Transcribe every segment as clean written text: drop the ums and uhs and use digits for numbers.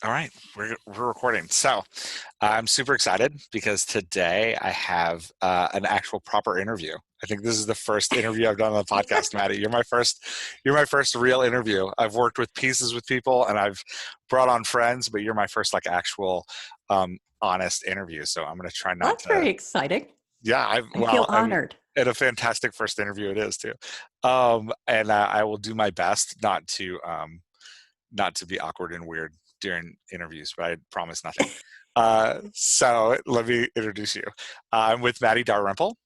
All right, we're recording. So I'm super excited because today I have an actual proper interview. I think this is the first interview I've done on the podcast, Maddie. You're my first real interview. I've worked with pieces with people and I've brought on friends, but you're my first like actual honest interview. So I'm going to try Well, not that's to. very exciting. Yeah, I feel I mean, honored. and a fantastic first interview it is too. And I will do my best not to be awkward and weird during interviews, but I promise nothing. So let me introduce you. I'm with Matty Dalrymple.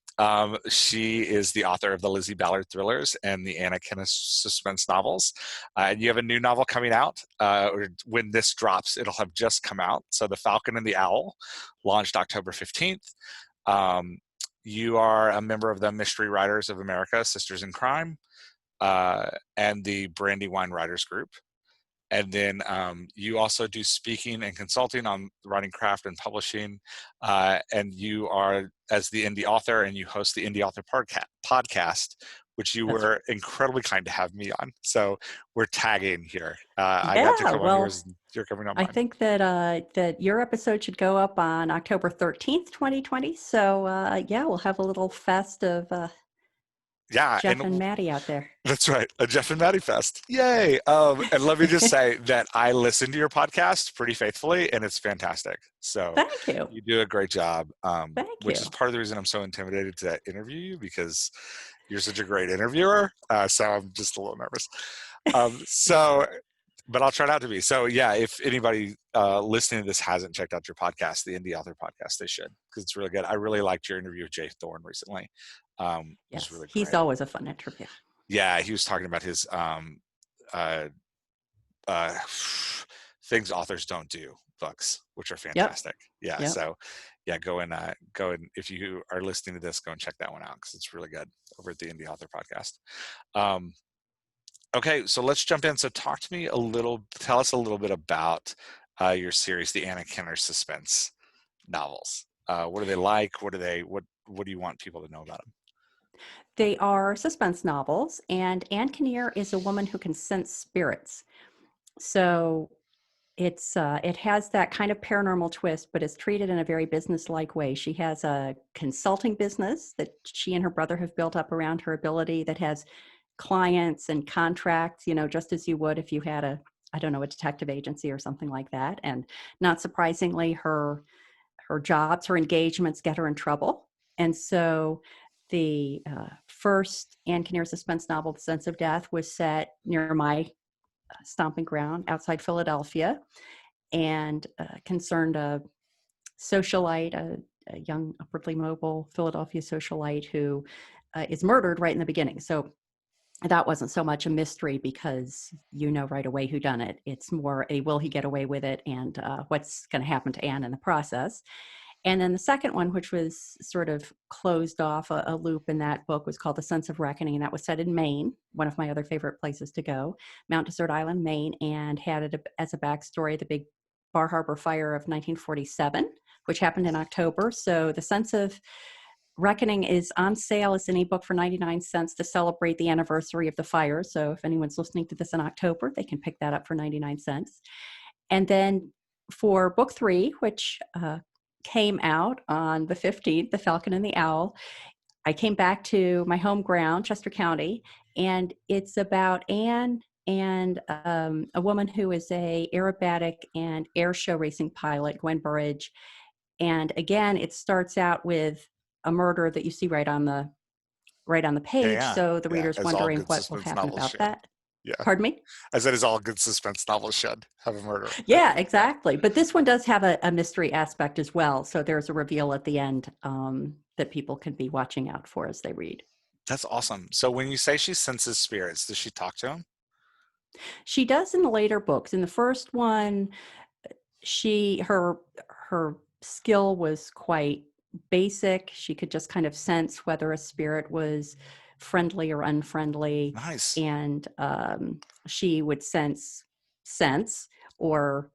She is the author of the Lizzie Ballard thrillers and the Anna Kenneth suspense novels. And you have a new novel coming out. Or when this drops, it'll have just come out. So The Falcon and the Owl launched October 15th. Um, you are a member of the Mystery Writers of America, Sisters in Crime, and the Brandywine Writers Group. And then you also do speaking and consulting on writing craft and publishing. And you are as the Indy Author, and you host the Indy Author podcast, which you That's were incredibly kind to have me on. So we're tagging here. I got to yeah. come on Well, yours, and you're coming on I mine. think that your episode should go up on October 13th, 2020. So yeah, we'll have a little fest of Yeah, Jeff and and Maddie out there. that's right, a Jeff and Maddie fest. Yay! And let me just say that I listen to your podcast pretty faithfully, and it's fantastic. So Thank you. you do a great job, Thank which is you. part of the reason I'm so intimidated to interview you because you're such a great interviewer. So I'm just a little nervous. So, but I'll try not to be. So yeah, if anybody listening to this hasn't checked out your podcast, the Indie Author podcast, they should because it's really good. I really liked your interview with Jay Thorne recently. It was Yes, really he's great. always a fun interview. Yeah, he was talking about his uh, uh, things authors don't do books, which are Yep. fantastic. Yeah, Yep. so yeah, go and if you are listening to this, go and check that one out because it's really good over at the Indie Author podcast. Um, okay, so let's jump in. So tell us a little bit about your series, the Anna Kenner suspense novels. What are they like? What do you want people to know about them? They are suspense novels, and Anne Kinnear is a woman who can sense spirits. So it has that kind of paranormal twist, but it's treated in a very business-like way. She has a consulting business that she and her brother have built up around her ability that has clients and contracts, just as you would if you had I don't know, a detective agency or something like that. And not surprisingly, her engagements get her in trouble. And so the first Anne Kinnear suspense novel, The Sense of Death, was set near my stomping ground outside Philadelphia and concerned a socialite, a young, upwardly mobile Philadelphia socialite who is murdered right in the beginning. So that wasn't so much a mystery because right away who done it. It's more a will he get away with it and what's going to happen to Anne in the process. And then the second one, which was sort of closed off a loop in that book, was called The Sense of Reckoning, and that was set in Maine, one of my other favorite places to go, Mount Desert Island, Maine, and had it as a backstory, the big Bar Harbor fire of 1947, which happened in October. So The Sense of Reckoning is on sale as an ebook for 99 cents to celebrate the anniversary of the fire. So if anyone's listening to this in October, they can pick that up for 99 cents. And then for book 3, which came out on the 15th, The Falcon and the Owl, I came back to my home ground, Chester County, and it's about Anne and a woman who is a aerobatic and air show racing pilot, Gwen Burridge. And again, it starts out with a murder that you see right on the Yeah, page. yeah, So the yeah. reader's As all wondering good what will suspense happen novels about should. that. Yeah, Pardon me? I said as all good suspense novels should have a murder at Yeah, the end. exactly. But this one does have a mystery aspect as well. So there's a reveal at the end that people can be watching out for as they read. That's awesome. So when you say she senses spirits, does she talk to them? She does in the later books. In the first one, her skill was quite basic. She could just kind of sense whether a spirit was friendly or unfriendly, Nice. and she would sense or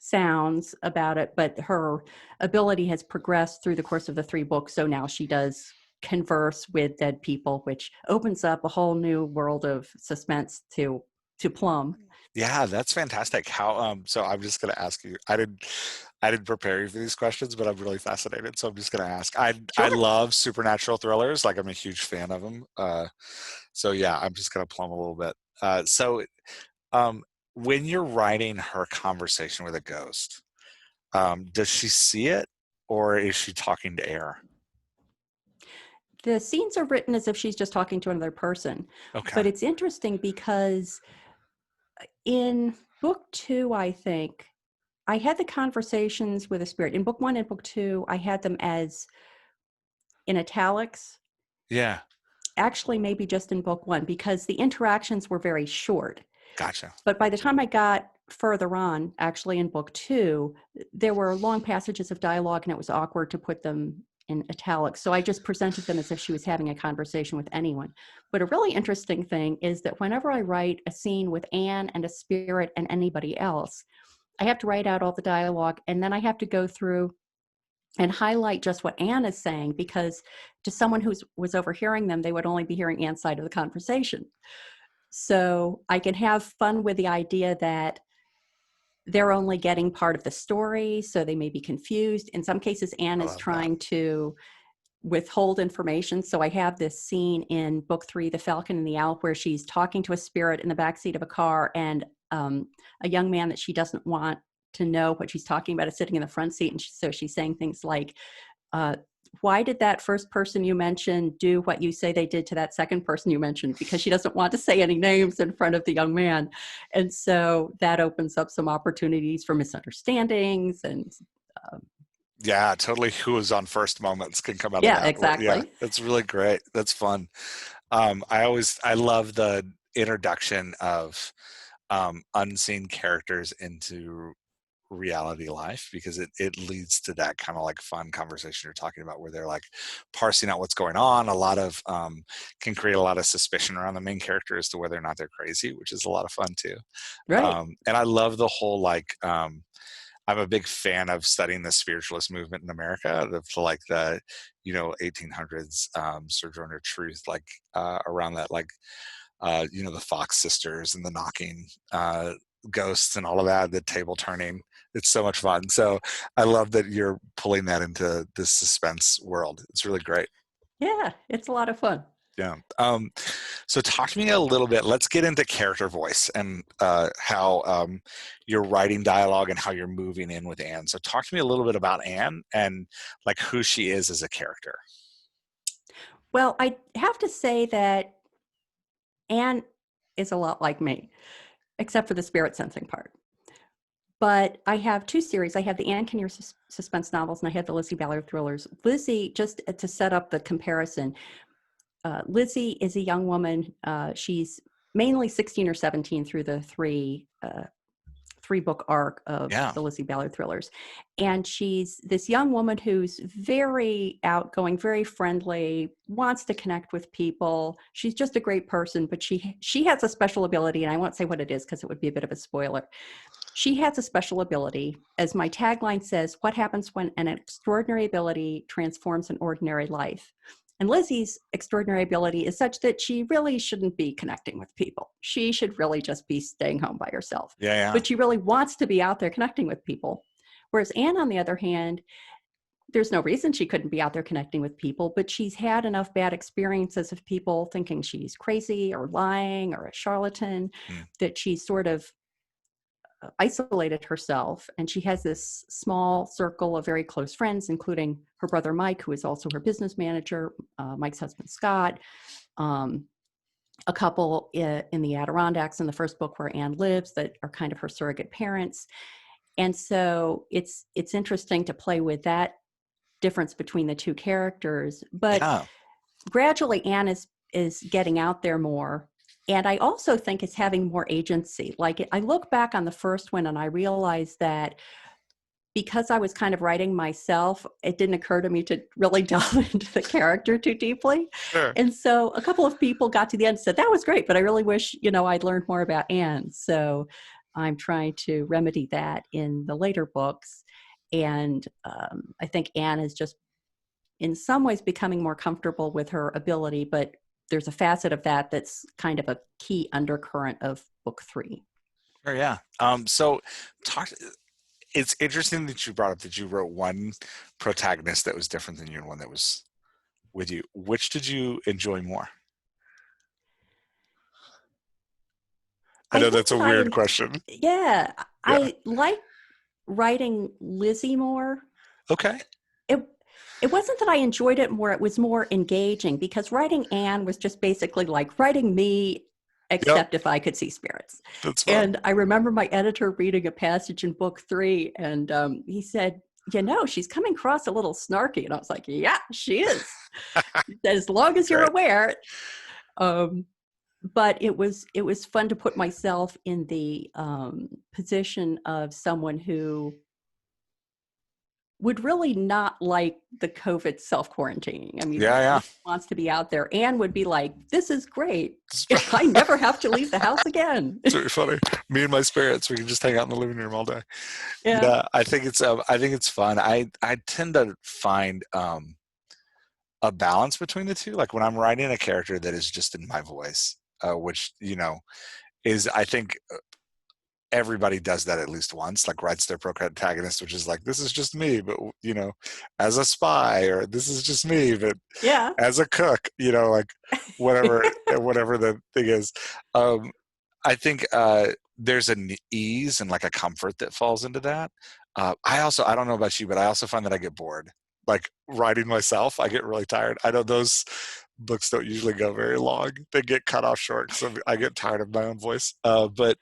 sounds about it. But her ability has progressed through the course of the 3 books, so now she does converse with dead people, which opens up a whole new world of suspense to to plumb. Yeah, that's fantastic. How so I'm just gonna ask you. I didn't prepare you for these questions, but I'm really fascinated. So I'm just gonna ask. I Sure. love supernatural thrillers. Like I'm a huge fan of them. So yeah, I'm just gonna plumb a little bit. So um when you're writing her conversation with a ghost, does she see it or is she talking to air? The scenes are written as if she's just talking to another person. Okay. But it's interesting because in book two, I think, I had the conversations with a spirit. In book one and book two, I had them as in italics, Yeah. actually, maybe just in book one, because the interactions were very short. Gotcha. But by the time I got further on, actually in book two, there were long passages of dialogue and it was awkward to put them in italics. So I just presented them as if she was having a conversation with anyone. But a really interesting thing is that whenever I write a scene with Anne and a spirit and anybody else, I have to write out all the dialogue and then I have to go through and highlight just what Anne is saying, because to someone who was overhearing them, they would only be hearing Anne's side of the conversation. So I can have fun with the idea that they're only getting part of the story, so they may be confused. In some cases, Anne I is love that. trying to withhold information. So I have this scene in book three, The Falcon and the Owl, where she's talking to a spirit in the backseat of a car, and a young man that she doesn't want to know what she's talking about is sitting in the front seat. And so she's saying things like, uh, why did that first person you mentioned do what you say they did to that second person you mentioned? Because she doesn't want to say any names in front of the young man. And so that opens up some opportunities for misunderstandings. And Yeah, totally. Who is on first moments can come out of yeah, that. Yeah, exactly. that's really great. That's fun. I love the introduction of unseen characters into reality life because it leads to that kind of like fun conversation you're talking about where they're like parsing out what's going on. A lot of can create a lot of suspicion around the main character as to whether or not they're crazy, which is a lot of fun too. Right. And I love the whole like I'm a big fan of studying the spiritualist movement in America, like the 1800s Sojourner Truth, like around that, like the Fox sisters and the knocking ghosts and all of that, the table turning. It's so much fun. So I love that you're pulling that into this suspense world. It's really great. Yeah, it's a lot of fun. Yeah. So talk to me a little bit. Let's get into character voice and how you're writing dialogue and how you're moving in with Anne. So talk to me a little bit about Anne and like who she is as a character. Well, I have to say that Anne is a lot like me, except for the spirit sensing part. But I have two series. I have the Anne Kinnear suspense novels, and I have the Lizzie Ballard thrillers. Lizzie, just to set up the comparison, Lizzie is a young woman. She's mainly 16 or 17 through the three book arc of Yeah. the Lizzie Ballard thrillers. And she's this young woman who's very outgoing, very friendly, wants to connect with people. She's just a great person, but she has a special ability, and I won't say what it is because it would be a bit of a spoiler. She has a special ability. As my tagline says, what happens when an extraordinary ability transforms an ordinary life? And Lizzie's extraordinary ability is such that she really shouldn't be connecting with people. She should really just be staying home by herself. Yeah. Yeah. But she really wants to be out there connecting with people. Whereas Anne, on the other hand, there's no reason she couldn't be out there connecting with people, but she's had enough bad experiences of people thinking she's crazy or lying or a charlatan Mm. that she's sort of isolated herself, and she has this small circle of very close friends, including her brother Mike, who is also her business manager, Mike's husband Scott, um, a couple in the Adirondacks in the first book where Anne lives that are kind of her surrogate parents. And so it's interesting to play with that difference between the two characters. But Yeah. gradually Anne is getting out there more. And I also think it's having more agency. Like I look back on the first one and I realize that because I was kind of writing myself, it didn't occur to me to really delve into the character too deeply. Sure. And so a couple of people got to the end and said, that was great, but I really wish, I'd learned more about Anne. So I'm trying to remedy that in the later books. And I think Anne is just in some ways becoming more comfortable with her ability, but there's a facet of that that's kind of a key undercurrent of book 3. Oh, yeah. So talk. It's interesting that you brought up that you wrote one protagonist that was different than you and one that was with you. Which did you enjoy more? I I know think that's a that weird question. yeah, Yeah. I like writing Lizzie more. Okay. It it wasn't that I enjoyed it more, it was more engaging, because writing Anne was just basically like writing me, Yep. except if I could see spirits. That's fun. And I remember my editor reading a passage in book 3, and he said, she's coming across a little snarky. And I was like, yeah, she is. He said, as long as you're Great. aware. Um, but it was fun to put myself in the position of someone who would really not like the COVID self-quarantining. I mean, Yeah, yeah. Liz wants to be out there. Anne would be like, this is great. I never have to leave the house again. It's really funny. Me and my spirits, we can just hang out in the living room all day. Yeah. Yeah, I think it's fun. I tend to find a balance between the two. Like when I'm writing a character that is just in my voice, which is, I think everybody does that at least once, like writes their protagonist, which is like, this is just me, but as a spy, or this is just me, but Yeah. as a cook, like whatever the thing is. I think there's an ease and like a comfort that falls into that. I don't know about you, but I also find that I get bored. Like writing myself, I get really tired. I know those books don't usually go very long. They get cut off short because I get tired of my own voice. But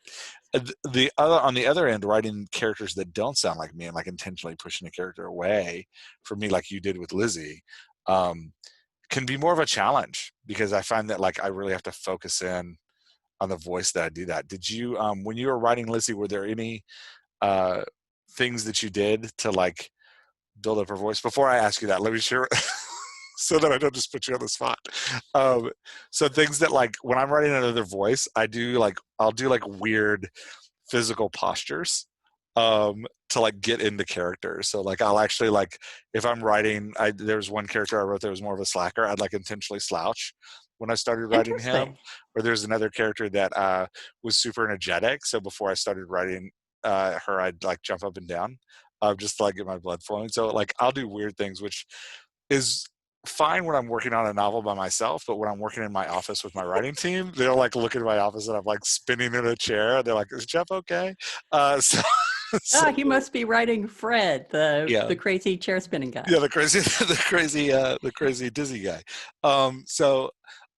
on the other end, writing characters that don't sound like me and like intentionally pushing a character away from me, like you did with Lizzie, can be more of a challenge, because I find that like I really have to focus in on the voice that I do that. Did you, when you were writing Lizzie, were there any uh, things that you did to like build up her voice? Before I ask you that, let me share so that I don't just put you on the spot. So things that like when I'm writing another voice, I'll do like weird physical postures to like get into character. So like I'll actually like, if I'm writing, there's one character I wrote that was more of a slacker, I'd like intentionally slouch when I started writing Interesting. him. Or there's another character that was super energetic, so before I started writing her, I'd like jump up and down just to like get my blood flowing. So like I'll do weird things, which is fine when I'm working on a novel by myself, but when I'm working in my office with my writing team, they'll like look at my office and I'm like spinning in a chair. They're like, "Is Jeff okay?" So, so Ah, he must be writing Fred, the yeah, the crazy chair spinning guy. yeah, the crazy dizzy guy. So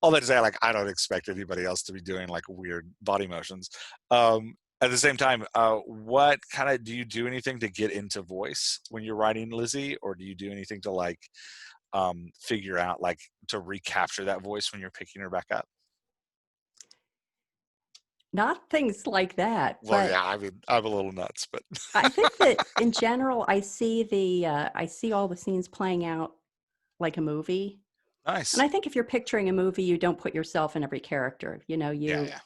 all that to say, like I don't expect anybody else to be doing like weird body motions. At the same time, what kind of do you do anything to get into voice when you're writing Lizzie, or do you do anything to like figure out like to recapture that voice when you're picking her back up? Not things like that, Well, but yeah, I mean, I'm a little nuts, but I think that in general, I see all the scenes playing out like a movie. And nice. I think if you're picturing a movie, you don't put yourself in every character. Yeah, yeah,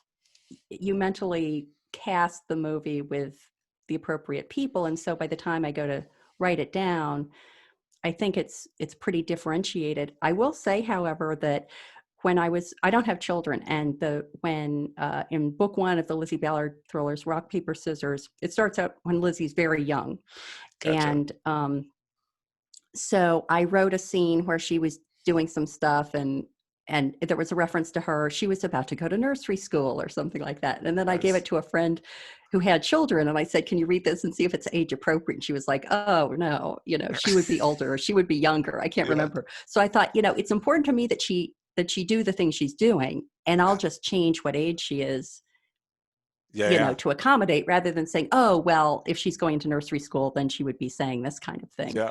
You mentally cast the movie with the appropriate people, and so by the time I go to write it down, I think it's pretty differentiated. I will say, however, that I don't have children, and when in book 1 of the Lizzie Ballard thrillers, Rock Paper Scissors, it starts out when Lizzie's very young, gotcha. and so I wrote a scene where she was doing some stuff, and there was a reference to her. She was about to go to nursery school or something like that. And then I gave it Nice. to a friend who had children, and I said, "Can you read this and see if it's age appropriate?" And she was like, "Oh no, she would be older or she would be younger. I can't Yeah, remember." So I thought, it's important to me that she do the things she's doing, and I'll yeah, just change what age she is, yeah, yeah, to accommodate, rather than saying, "Oh, well, if she's going to nursery school, then she would be saying this kind of thing." yeah,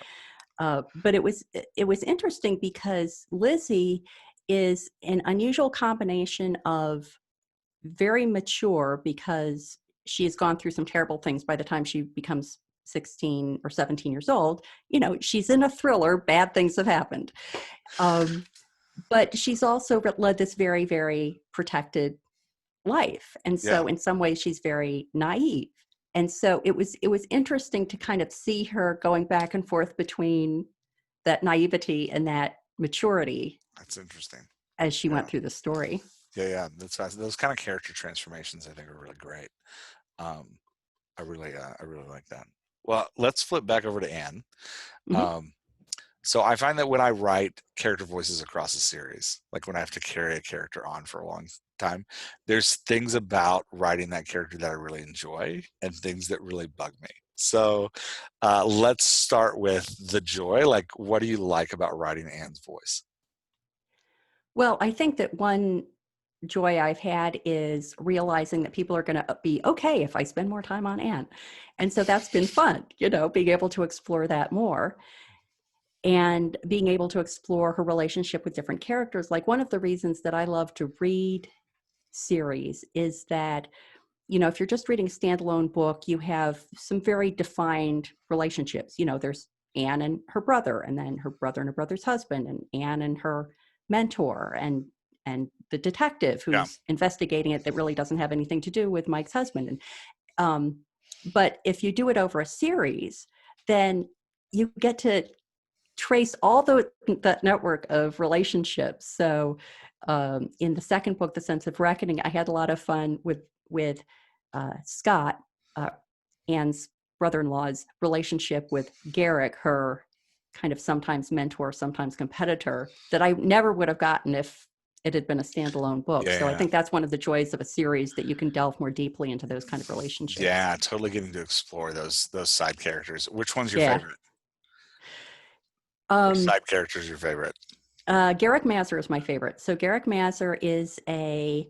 But it was interesting because Lizzie is an unusual combination of very mature, because she has gone through some terrible things by the time she becomes 16 or 17 years old. She's in a thriller, bad things have happened. Um, but she's also led this very, very protected life. And yeah. so in some ways she's very naive. And so it was interesting to kind of see her going back and forth between that naivety and that maturity. That's interesting. as she Yeah. went through the story. Yeah. That's fast. Those kind of character transformations I think are really great. Um, I really like that. Well, let's flip back over to Anne. Mhm. Um, so I find that when I write character voices across a series, like when I have to carry a character on for a long time, there's things about writing that character that I really enjoy and things that really bug me. So let's start with the joy. Like, what do you like about writing Anne's voice? Well, I think that one joy I've had is realizing that people are going to be okay if I spend more time on Anne. And so that's been fun, being able to explore that more and being able to explore her relationship with different characters. Like one of the reasons that I love to read series is that, if you're just reading a standalone book, you have some very defined relationships. There's Anne and her brother, and then her brother and her brother's husband, and Anne and her mentor, and the detective Yeah. who's investigating it that really doesn't have anything to do with Mike's husband. And but if you do it over a series, then you get to trace all that network of relationships. So in the second book, The Sense of Reckoning, I had a lot of fun with Scott, Anne's brother-in-law's relationship with Garrick, her kind of sometimes mentor, sometimes competitor, that I never would have gotten if it had been a standalone book. So I Yeah. think that's one of the joys of a series, that you can delve more deeply into those kind of relationships. Yeah. Totally getting to explore those side characters. Which one's your Yeah. favorite? Which Um, side character is your favorite? Garrick Mazur is my favorite. So Garrick Mazur is think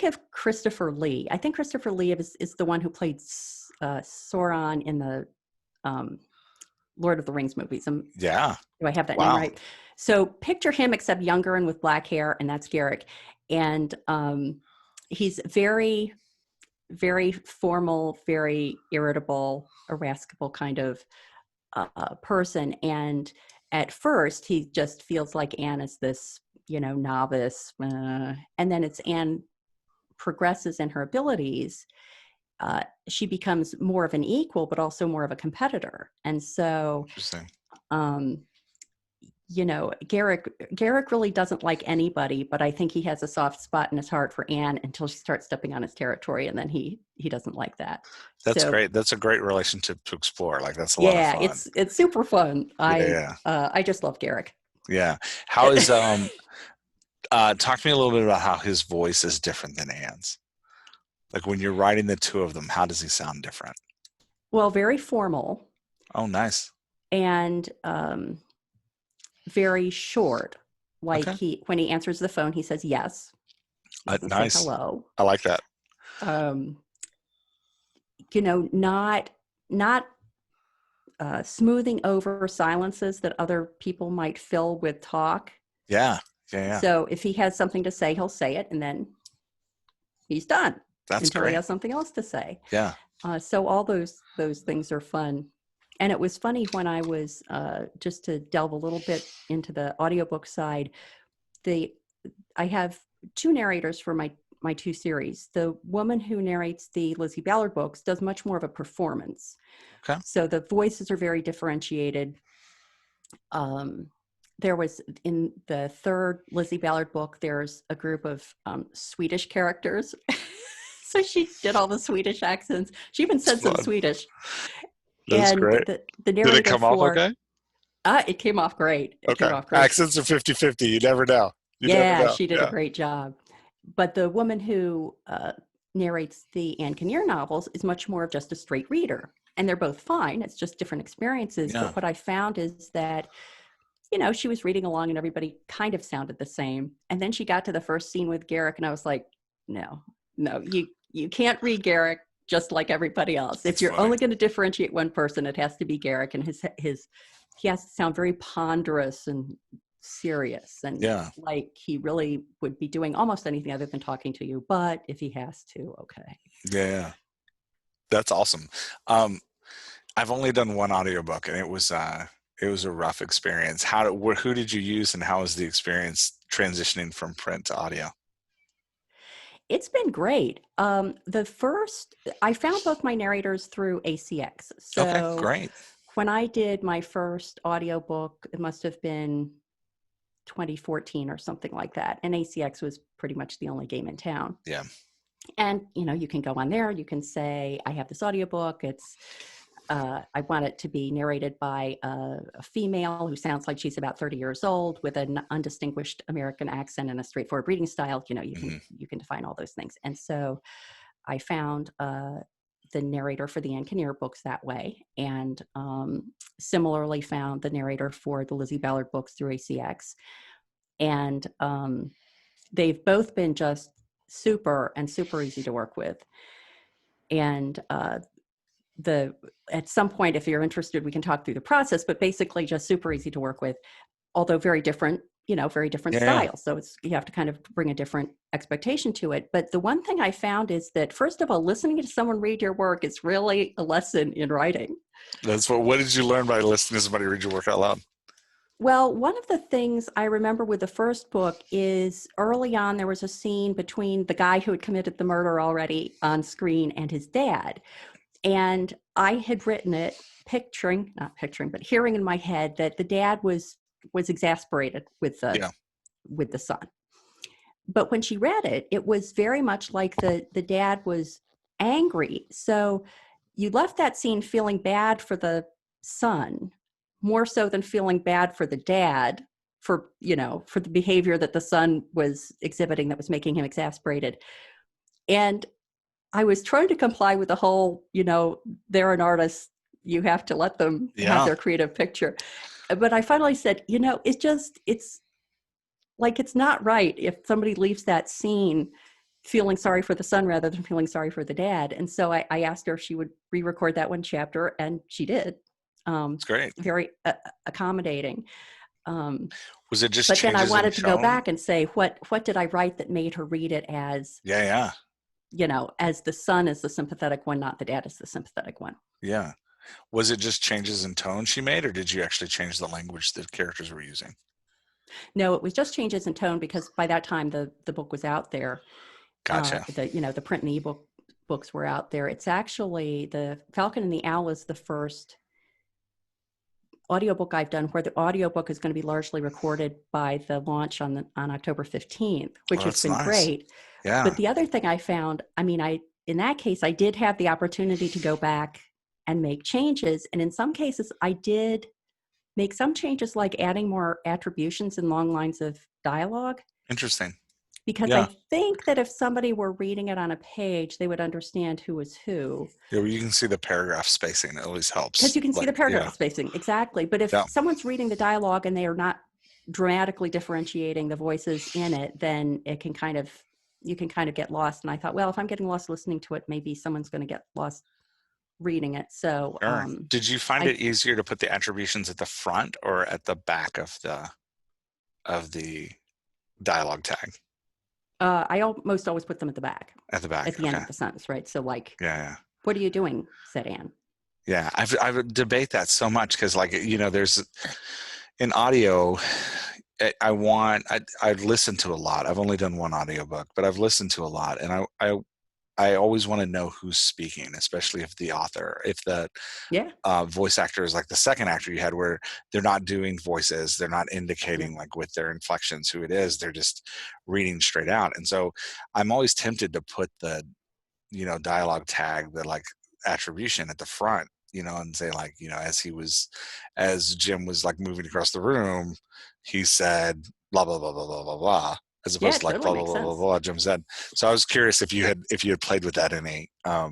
of Christopher Lee. I think Christopher Lee is the one who played Sauron in the um, Lord of the Rings movies. Yeah. Do I have that name Wow. right? So picture him, except younger and with black hair, and that's Garrick. And he's very, very formal, very irritable, irascible kind of person. And at first, he just feels like Anne is this, novice. And then it's Anne progresses in her abilities, she becomes more of an equal, but also more of a competitor. And so, Interesting. um, Garrick really doesn't like anybody, but I think he has a soft spot in his heart for Anne until she starts stepping on his territory, and then he doesn't like that. That's So great. That's a great relationship to explore. Like that's a lot of yeah, fun. it's super fun. Yeah. I just love Garrick. Yeah. How is talk to me a little bit about how his voice is different than Anne's. Like when you're writing the two of them, how does he sound different? Well, very formal Oh, nice. and very short. Like Okay. when he answers the phone, he says yes. He doesn't say Nice. hello. I like that. Um, not smoothing over silences that other people might fill with talk. Yeah. Yeah. So if he has something to say, he'll say it, and then he's done That's until he great. has something else to say. Yeah. So all those things are fun. And it was funny when I was just to delve a little bit into the audiobook side. I have two narrators for my two series. The woman who narrates the Lizzie Ballard books does much more of a performance. Okay. So the voices are very differentiated. There was in the third Lizzie Ballard book, there's a group of Swedish characters. So she did all the Swedish accents. She even It's said some fun. Swedish. That's And great. the Did it narrator come off for okay? it came off great. It came Okay. off great. Accents are 50-50. You never know. You never Yeah, know. she did a Yeah. great job. But the woman who narrates the Ann Kinnear novels is much more of just a straight reader. And they're both fine. It's just different experiences. Yeah. But what I found is that, she was reading along and everybody kind of sounded the same. And then she got to the first scene with Garrick, and I was like, no, you can't read Garrick just like everybody else. If That's you're funny. only going to differentiate one person, it has to be Garrick. And he has to sound very ponderous and serious, and Yeah. like he really would be doing almost anything other than talking to you. But if he has to, okay. Yeah. That's awesome. I've only done one audiobook, and it was a rough experience. Who did you use, and how was the experience transitioning from print to audio? It's been great. I found both my narrators through ACX. Okay, So great. when I did my first audiobook, it must have been 2014 or something like that. And ACX was pretty much the only game in town. Yeah. And, you can go on there, you can say, I have this audiobook. I want it to be narrated by a female who sounds like she's about 30 years old with an undistinguished American accent and a straightforward reading style. You can define all those things. And so I found the narrator for the Ann Kinnear books that way, and similarly found the narrator for the Lizzie Ballard books through ACX. And they've both been just super easy to work with. And at some point, if you're interested, we can talk through the process, but basically just super easy to work with, although very different, very different styles. So you have to kind of bring a different expectation to it. But the one thing I found is that, first of all, listening to someone read your work is really a lesson in writing. What did you learn by listening to somebody read your work out loud? Well, one of the things I remember with the first book is early on, there was a scene between the guy who had committed the murder already on screen and his dad. And I had written it but hearing in my head that the dad was exasperated with the son. But when she read it, it was very much like the dad was angry. So you left that scene feeling bad for the son, more so than feeling bad for the dad for the behavior that the son was exhibiting that was making him exasperated. And I was trying to comply with the whole, they're an artist, you have to let them have their creative picture. But I finally said, it's like, it's not right if somebody leaves that scene feeling sorry for the son rather than feeling sorry for the dad. And so I asked her if she would re-record that one chapter, and she did. It's great. Very accommodating. Was it just? But then I wanted to go back and say, what did I write that made her read it as? As the son is the sympathetic one, not the dad is the sympathetic one. Yeah. Was it just changes in tone she made, or did you actually change the language the characters were using? No, it was just changes in tone, because by that time the book was out there. Gotcha. The print and ebook books were out there. It's actually The Falcon and the Owl is the first audiobook I've done where the audiobook is going to be largely recorded by the launch on October 15th, which has been great. Yeah. But the other thing I found, in that case, I did have the opportunity to go back and make changes. And in some cases, I did make some changes, like adding more attributions and long lines of dialogue. Interesting. Because I think that if somebody were reading it on a page, they would understand who was who. Yeah, well, you can see the paragraph spacing. It always helps. Because you can see the paragraph spacing, exactly. But if someone's reading the dialogue and they are not dramatically differentiating the voices in it, then you can kind of get lost. And I thought, well, if I'm getting lost listening to it, maybe someone's going to get lost reading it. So did you find it easier to put the attributions at the front or at the back of the dialogue tag? I almost always put them at the back. At the back. At the end of the sentence, right? So like, yeah. What are you doing? Said Anne. Yeah, I've debate that so much because, there's in audio. I've listened to a lot. I've only done one audiobook, but I've listened to a lot, and I always want to know who's speaking, especially if the voice actor is like the second actor you had, where they're not doing voices, they're not indicating like with their inflections who it is, they're just reading straight out. And so I'm always tempted to put the dialogue tag, the like attribution at the front, and say like, as Jim was like moving across the room, he said blah blah blah blah blah blah blah, as opposed to like blah blah blah blah blah Jim said. So I was curious if you had played with that any. But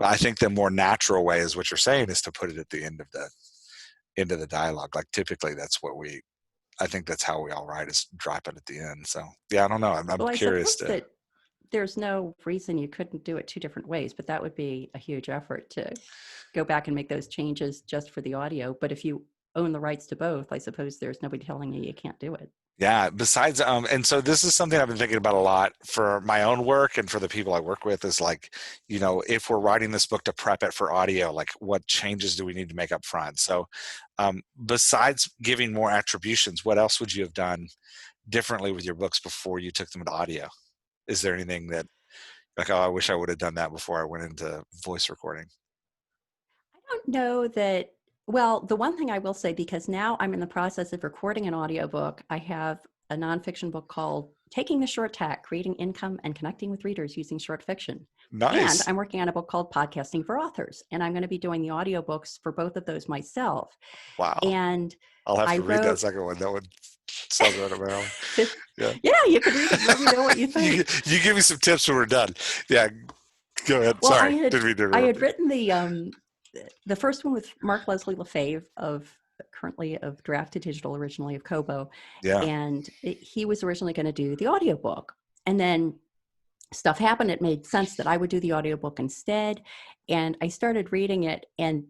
I think the more natural way is what you're saying, is to put it at the end of the dialogue. Like typically that's what I think that's how we all write, is drop it at the end. So yeah, I don't know. I'm curious to. That there's no reason you couldn't do it two different ways, but that would be a huge effort to go back and make those changes just for the audio. But if you own the rights to both, I suppose there's nobody telling you can't do it. Yeah. Besides, and so this is something I've been thinking about a lot for my own work and for the people I work with, is like, if we're writing this book to prep it for audio, like what changes do we need to make up front? So besides giving more attributions, what else would you have done differently with your books before you took them to audio? Is there anything that like, oh, I wish I would have done that before I went into voice recording? I don't know that Well, the one thing I will say, because now I'm in the process of recording an audiobook, I have a nonfiction book called Taking the Short Tack, Creating Income and Connecting with Readers Using Short Fiction. And Nice. I'm working on a book called Podcasting for Authors, and I'm going to be doing the audiobooks for both of those myself. Wow. And I'll have I to read that wrote, second one. That one sounds right up my alley. Yeah. yeah, you can read it and let me know what you you, think. you give me some tips when we're done. Yeah. Go ahead. Well, Sorry. Didn't mean to I interrupt had you. written the first one with Mark Leslie Lefebvre of currently of Draft to Digital, originally of Kobo, Yeah. and he was originally going to do the audiobook, and then stuff happened. It made sense that I would do the audiobook instead, and I started reading it, and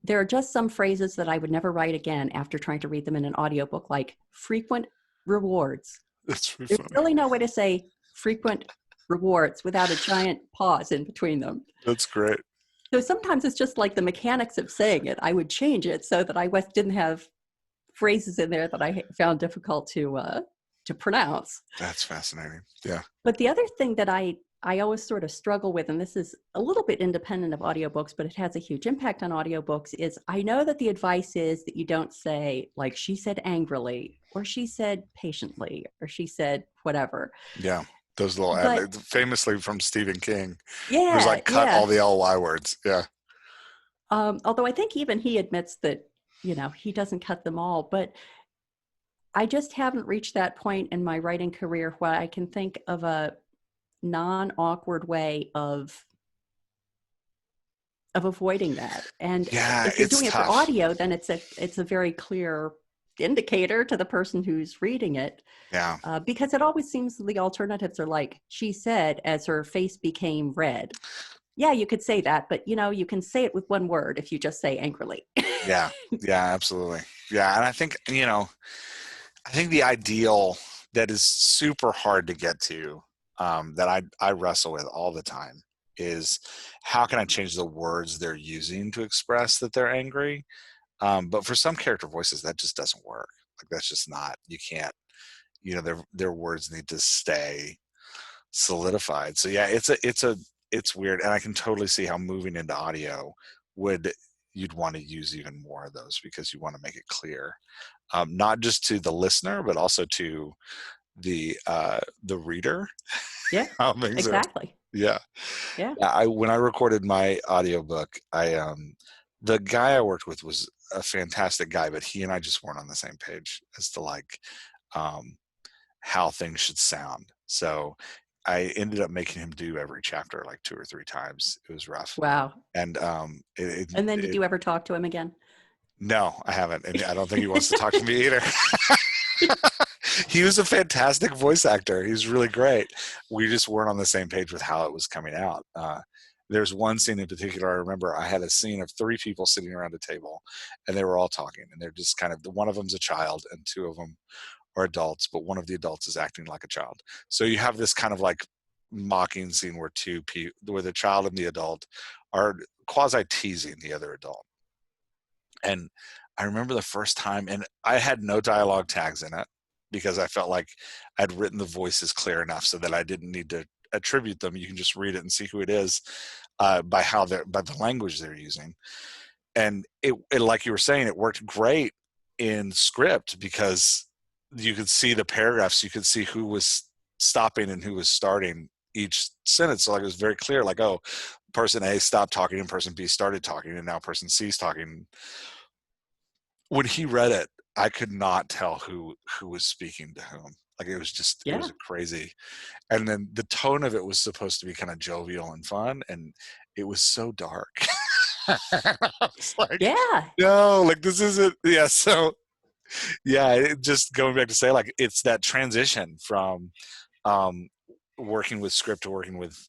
there are just some phrases that I would never write again after trying to read them in an audiobook, like frequent rewards. That's really There's funny. really no way to say frequent rewards without a giant pause in between them. That's great. So sometimes it's just like the mechanics of saying it. I would change it so that I didn't have phrases in there that I found difficult to pronounce. That's fascinating. Yeah. But the other thing that I always sort of struggle with, and this is a little bit independent of audiobooks, but it has a huge impact on audiobooks, is I know that the advice is that you don't say, like, she said angrily, or she said patiently, or she said whatever. Yeah. Those little But famously from Stephen King, who's yeah, like cut yeah. all the ly words. Yeah. Although I think even he admits that, he doesn't cut them all, but I just haven't reached that point in my writing career where I can think of a non-awkward way of avoiding that. And Yeah. if you're It's doing it for tough. audio, then it's a very clear indicator to the person who's reading it, Yeah. because it always seems the alternatives are like, she said as her face became red. Yeah, you could say that, but you can say it with one word if you just say angrily. Yeah. Yeah. Absolutely. Yeah. And I think, I think the ideal that is super hard to get to, that I wrestle with all the time, is how can I change the words they're using to express that they're angry? But for some character voices, that just doesn't work. Like that's just not. You can't. Their words need to stay solidified. So yeah, it's weird, and I can totally see how moving into audio would you'd want to use even more of those because you want to make it clear, not just to the listener, but also to the reader. Yeah, How things are. exactly. Yeah. Yeah. Yeah, when I recorded my audiobook, the guy I worked with was a fantastic guy, but he and I just weren't on the same page as to like um, how things should sound. So I ended up making him do every chapter like 2 or 3 times. It was rough, Wow. and And then did you ever talk to him again? no, I haven't, and I don't think he wants to talk to me either. He was a fantastic voice actor. He's really great. We just weren't on the same page with how it was coming out. There's one scene in particular. I remember I had a scene of 3 people sitting around a table, and they were all talking, and they're just kind of, one of them's a child and 2 of them are adults, but one of the adults is acting like a child. So you have this kind of like mocking scene where where the child and the adult are quasi teasing the other adult. And I remember the first time, and I had no dialogue tags in it because I felt like I'd written the voices clear enough so that I didn't need to attribute them. You can just read it and see who it is by the language they're using. And it, like you were saying, it worked great in script because you could see the paragraphs, you could see who was stopping and who was starting each sentence. So like it was very clear, like, oh, person A stopped talking and person B started talking, and now person C is talking. When he read it, I could not tell who was speaking to whom. Like it was just, it Yeah. was crazy. And then the tone of it was supposed to be kind of jovial and fun, and it was so dark. I was like, Yeah. no, like this isn't. Yeah. So yeah, just going back to say, like, it's that transition from um, working with script to working with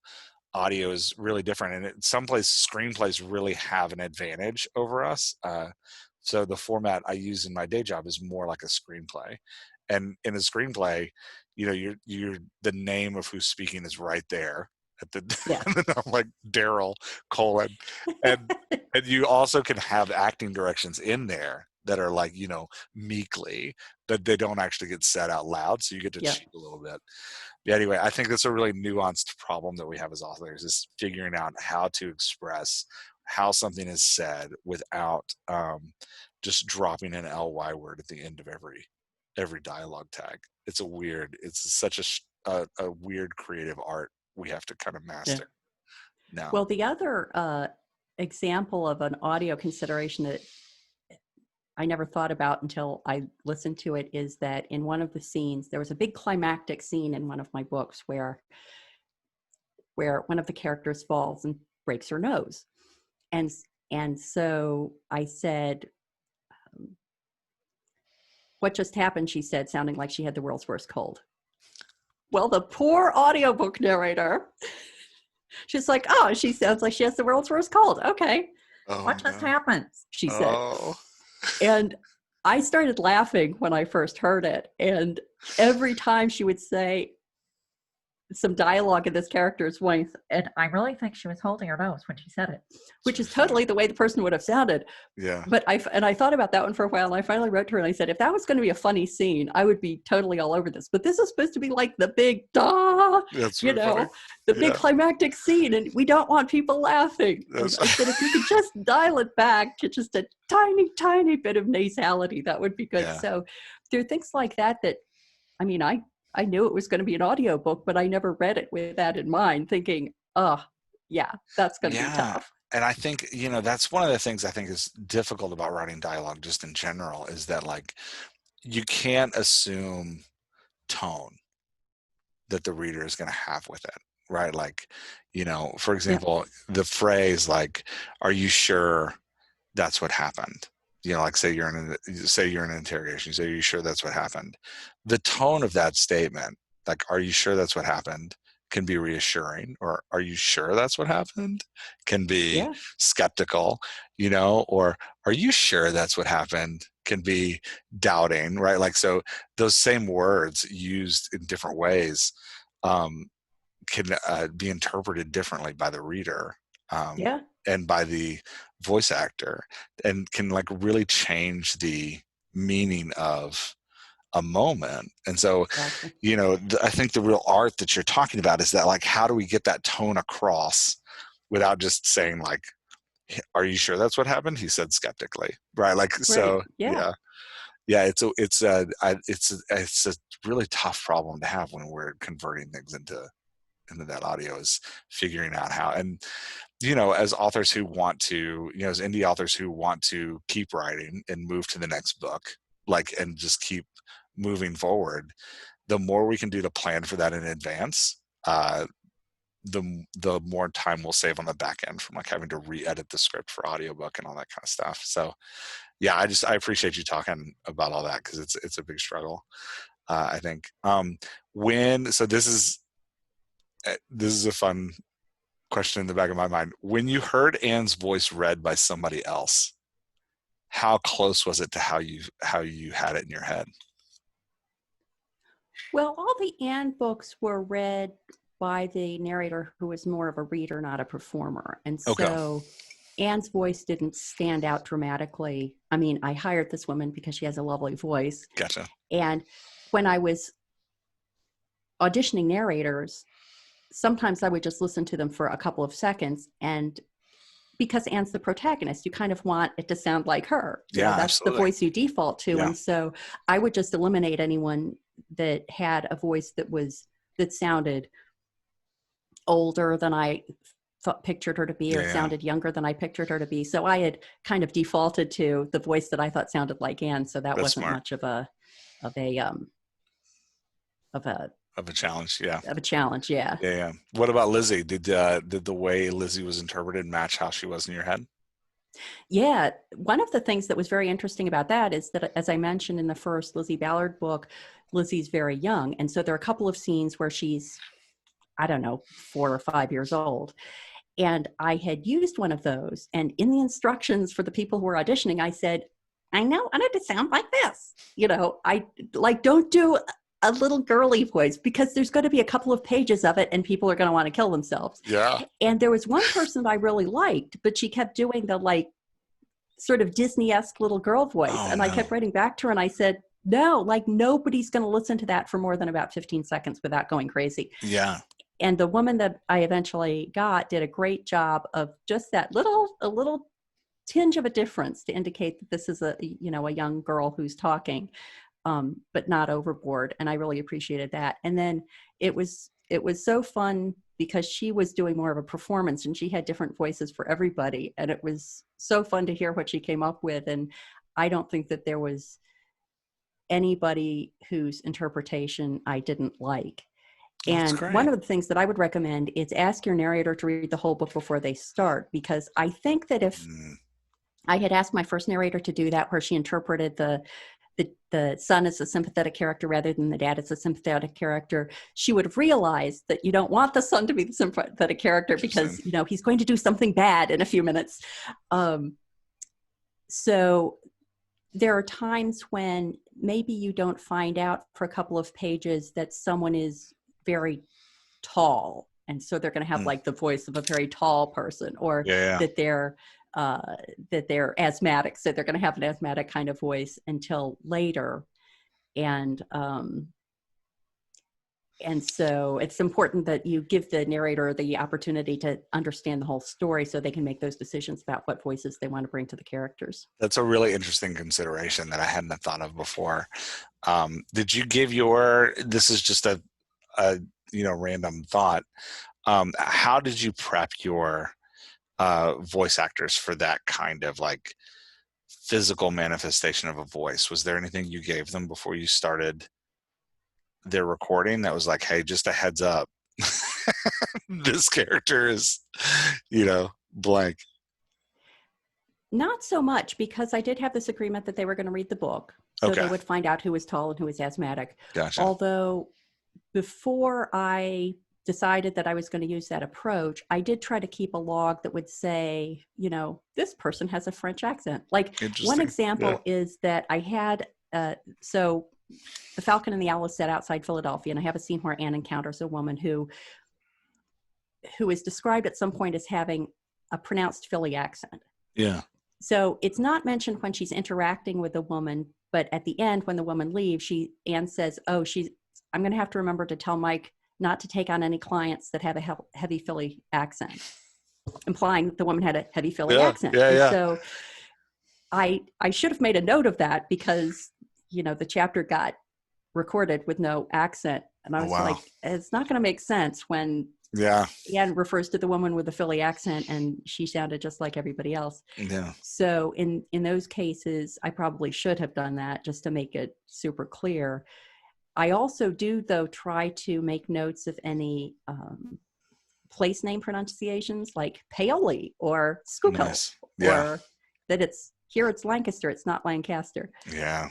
audio is really different, and some screenplays really have an advantage over us. So the format I use in my day job is more like a screenplay, and in a screenplay, you're the name of who's speaking is right there at the Yeah. and then I'm like Daryl colon, and and you also can have acting directions in there that are like meekly, but they don't actually get said out loud, so you get to Yeah. cheat a little bit. Yeah, anyway, I think that's a really nuanced problem that we have as authors, is figuring out how to express how something is said without just dropping an ly word at the end of every dialogue tag. It's such a weird creative art we have to kind of Yeah. master now. Well, the other example of an audio consideration that I never thought about until I listened to it is that in one of the scenes, there was a big climactic scene in one of my books where one of the characters falls and breaks her nose. And so I said, what just happened? She said, sounding like she had the world's worst cold. Well, the poor audiobook narrator, she's like, oh, she sounds like she has the world's worst cold. Okay. Oh, what just happened? She said. Oh. And I started laughing when I first heard it. And every time she would say some dialogue in this character's voice, and I really think she was holding her nose when she said it, which is totally the way the person would have sounded. Yeah. But I thought about that one for a while, and I finally wrote to her and I said, if that was going to be a funny scene, I would be totally all over this. But this is supposed to be like the big That's you know, funny. the big climactic scene, and we don't want people laughing. I said, if you could just dial it back to just a tiny, tiny bit of nasality, that would be good. Yeah. So there are things like that I mean, I knew it was going to be an audiobook, but I never read it with that in mind, thinking, oh, yeah, that's going to be tough. And I think, that's one of the things I think is difficult about writing dialogue just in general, is that like you can't assume tone that the reader is going to have with it, right? Like, for example, the phrase like, are you sure that's what happened? Like say you're in an interrogation, you say, are you sure that's what happened? The tone of that statement, like, are you sure that's what happened, can be reassuring, or are you sure that's what happened, can be skeptical, or are you sure that's what happened, can be doubting, right? Like, so those same words used in different ways can be interpreted differently by the reader. And by the voice actor, and can like really change the meaning of a moment. And so, I think the real art that you're talking about is that, like, how do we get that tone across without just saying like, are you sure that's what happened? He said skeptically, right? Like, so it's a really tough problem to have when we're converting things into that audio, is figuring out how. And as authors who want to, as indie authors who want to keep writing and move to the next book, like, and just keep moving forward, the more we can do to plan for that in advance, the more time we'll save on the back end from like having to re-edit the script for audiobook and all that kind of stuff. So I appreciate you talking about all that, because it's a big struggle, I think. So this is a fun question in the back of my mind. When you heard Anne's voice read by somebody else, how close was it to how you had it in your head? Well, all the Anne books were read by the narrator, who was more of a reader, not a performer. And so Anne's voice didn't stand out dramatically. I mean, I hired this woman because she has a lovely voice. Gotcha. And when I was auditioning narrators, sometimes I would just listen to them for a couple of seconds, and because Anne's the protagonist, you kind of want it to sound like her. That's absolutely the voice you default to. And so I would just eliminate anyone that had a voice that sounded older than I pictured her to be, or sounded younger than I pictured her to be. So I had kind of defaulted to the voice that I thought sounded like Anne. So that wasn't smart. Much of a challenge. Of a challenge. Yeah. What about Lizzie? Did the way Lizzie was interpreted match how she was in your head? Yeah. One of the things that was very interesting about that is that, as I mentioned in the first Lizzie Ballard book, Lizzie's very young. And so there are a couple of scenes where she's, I don't know, 4 or 5 years old. And I had used one of those. And in the instructions for the people who were auditioning, I said, I know, I need to sound like this. I don't do a little girly voice, because there's going to be a couple of pages of it and people are going to want to kill themselves. Yeah. And there was one person that I really liked, but she kept doing the like sort of Disney-esque little girl voice. I kept writing back to her and I said, no, like nobody's going to listen to that for more than about 15 seconds without going crazy. Yeah. And the woman that I eventually got did a great job of just that a little tinge of a difference to indicate that this is a young girl who's talking, but not overboard. And I really appreciated that. And then it was so fun because she was doing more of a performance and she had different voices for everybody. And it was so fun to hear what she came up with. And I don't think that there was anybody whose interpretation I didn't like. That's And great. one of the things that I would recommend is ask your narrator to read the whole book before they start, because I think that if I had asked my first narrator to do that, where she interpreted the son as a sympathetic character rather than the dad as a sympathetic character, she would have realized that you don't want the son to be the sympathetic character because, he's going to do something bad in a few minutes. So there are times when maybe you don't find out for a couple of pages that someone is very tall, and so they're going to have like the voice of a very tall person, or that they're asthmatic, so they're going to have an asthmatic kind of voice until later. And so it's important that you give the narrator the opportunity to understand the whole story so they can make those decisions about what voices they want to bring to the characters. That's a really interesting consideration that I hadn't thought of before. Did you give this is just a random thought. How did you prep your voice actors for that kind of like physical manifestation of a voice? Was there anything you gave them before you started their recording that was like, hey, just a heads up, this character is, blank? Not so much, because I did have this agreement that they were going to read the book, so they would find out who was tall and who was asthmatic. Gotcha. Although before I decided that I was going to use that approach, I did try to keep a log that would say, this person has a French accent. Like one example is that I had, so The Falcon and the Owl is set outside Philadelphia, and I have a scene where Anne encounters a woman who is described at some point as having a pronounced Philly accent. Yeah. So it's not mentioned when she's interacting with the woman, but at the end, when the woman leaves, Anne says, I'm going to have to remember to tell Mike not to take on any clients that have a heavy Philly accent, implying that the woman had a heavy Philly accent. And so I should have made a note of that, because, the chapter got recorded with no accent. And I was like, it's not going to make sense when Anne refers to the woman with the Philly accent and she sounded just like everybody else. Yeah. So in those cases, I probably should have done that just to make it super clear. I also do, though, try to make notes of any place name pronunciations, like Paoli or Schuylkill, or that it's Lancaster, it's not Lancaster. Yeah.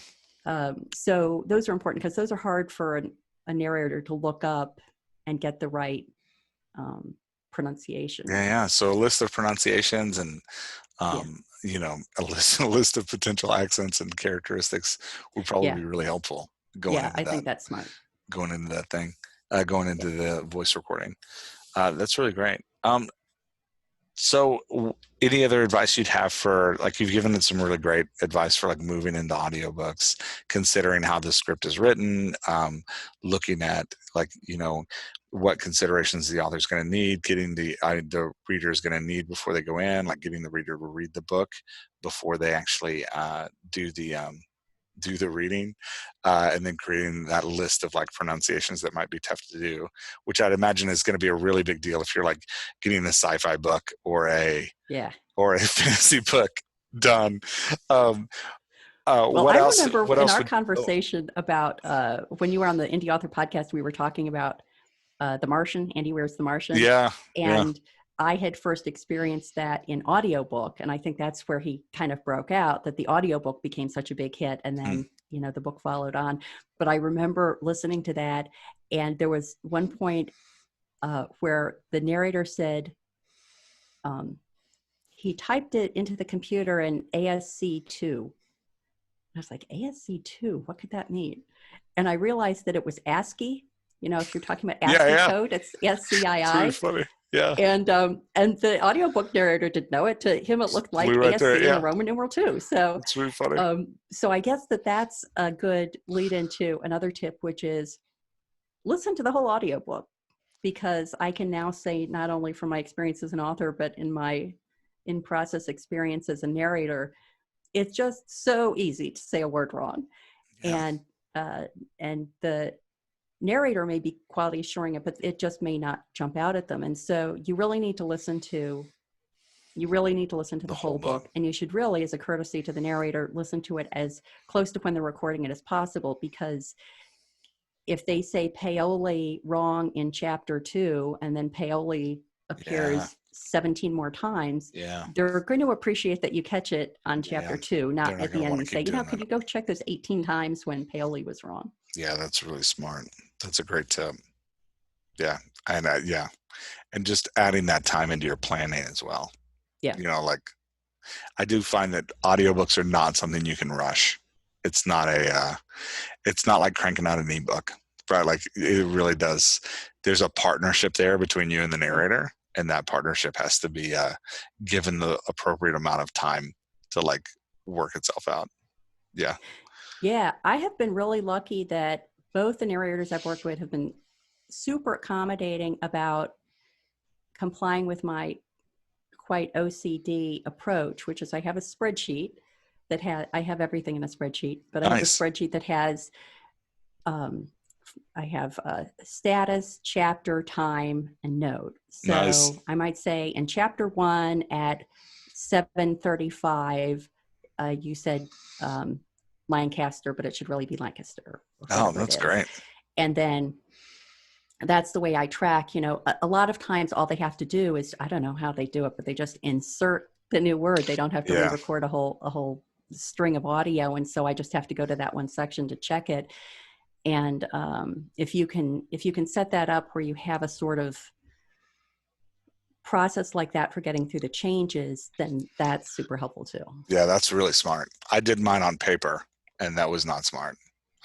So those are important, because those are hard for a narrator to look up and get the right pronunciation. Yeah. So a list of pronunciations and a list of potential accents and characteristics would probably be really helpful. I think that's smart. Going into that thing, going into the voice recording. That's really great. So any other advice you'd have for, like, you've given some really great advice for like moving into audiobooks, considering how the script is written, looking at like, what considerations the author's going to need, getting the reader is going to need before they go in, like getting the reader to read the book before they actually do the reading, and then creating that list of like pronunciations that might be tough to do, which I'd imagine is going to be a really big deal if you're like getting a sci-fi book or a fantasy book done. Well, I remember in our conversation about when you were on the Indy Author podcast, we were talking about The Martian, Andy Weir's The Martian. Yeah. And I had first experienced that in audiobook, and I think that's where he kind of broke out, that the audiobook became such a big hit, and then the book followed on. But I remember listening to that, and there was one point where the narrator said he typed it into the computer in ASC2. I was like, ASC2, what could that mean? And I realized that it was ASCII. If you're talking about ASCII code, it's SCII. It's really funny. Yeah. And the audiobook narrator didn't know it. To him, it looked like ASC in a Roman numeral too. So it's really funny. So I guess that's a good lead into another tip, which is listen to the whole audiobook, because I can now say, not only from my experience as an author, but in my in-process experience as a narrator, it's just so easy to say a word wrong. Yeah. And the narrator may be quality assuring it, but it just may not jump out at them. And so you really need to listen to the whole book. And you should really, as a courtesy to the narrator, listen to it as close to when they're recording it as possible, because if they say paoli wrong in chapter 2 and then paoli appears 17 more times, they're going to appreciate that you catch it on chapter 2, not at the end and say, could you go check those 18 times when paoli was wrong? Yeah, that's really smart. That's a great tip. Yeah. And and just adding that time into your planning as well. Yeah. Like I do find that audiobooks are not something you can rush. It's not it's not like cranking out an ebook, right? Like it really does. There's a partnership there between you and the narrator, and that partnership has to be given the appropriate amount of time to like work itself out. Yeah. Yeah. I have been really lucky that both the narrators I've worked with have been super accommodating about complying with my quite OCD approach, which is I have a spreadsheet that I have everything in a spreadsheet, but I have a spreadsheet that has, I have a status, chapter, time, and note. So I might say in chapter 1 at 7:35, you said Lancaster, but it should really be Lancaster. Oh, that's great. And then that's the way I track. A lot of times all they have to do is, I don't know how they do it, but they just insert the new word. They don't have to re-record a whole string of audio. And so I just have to go to that one section to check it. And if you can set that up where you have a sort of process like that for getting through the changes, then that's super helpful too. Yeah, that's really smart. I did mine on paper, and that was not smart.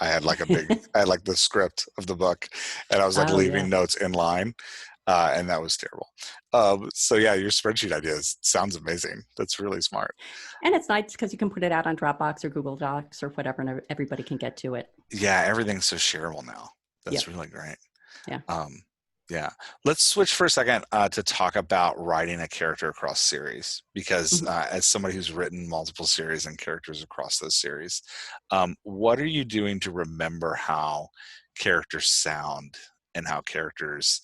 I had like I had like the script of the book, and I was like leaving notes in line, and that was terrible. So yeah, your spreadsheet ideas sounds amazing. That's really smart. And it's nice because you can put it out on Dropbox or Google Docs or whatever, and everybody can get to it. Yeah, everything's so shareable now. That's really great. Yeah. Yeah. Let's switch for a second to talk about writing a character across series, because as somebody who's written multiple series and characters across those series, what are you doing to remember how characters sound and how characters,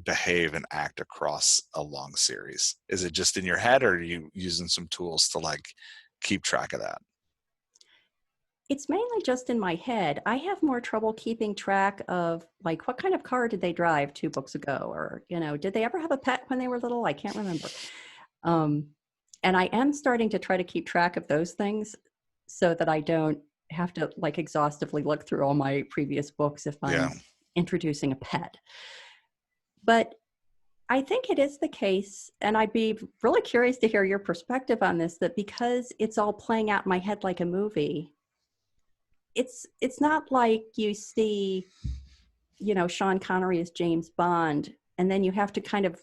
behave and act across a long series? Is it just in your head, or are you using some tools to like keep track of that? It's mainly just in my head. I have more trouble keeping track of like what kind of car did they drive 2 books ago, or did they ever have a pet when they were little? I can't remember. And I am starting to try to keep track of those things so that I don't have to like exhaustively look through all my previous books if I'm introducing a pet. But I think it is the case, and I'd be really curious to hear your perspective on this, that because it's all playing out in my head like a movie, it's not like you see, Sean Connery as James Bond, and then you have to kind of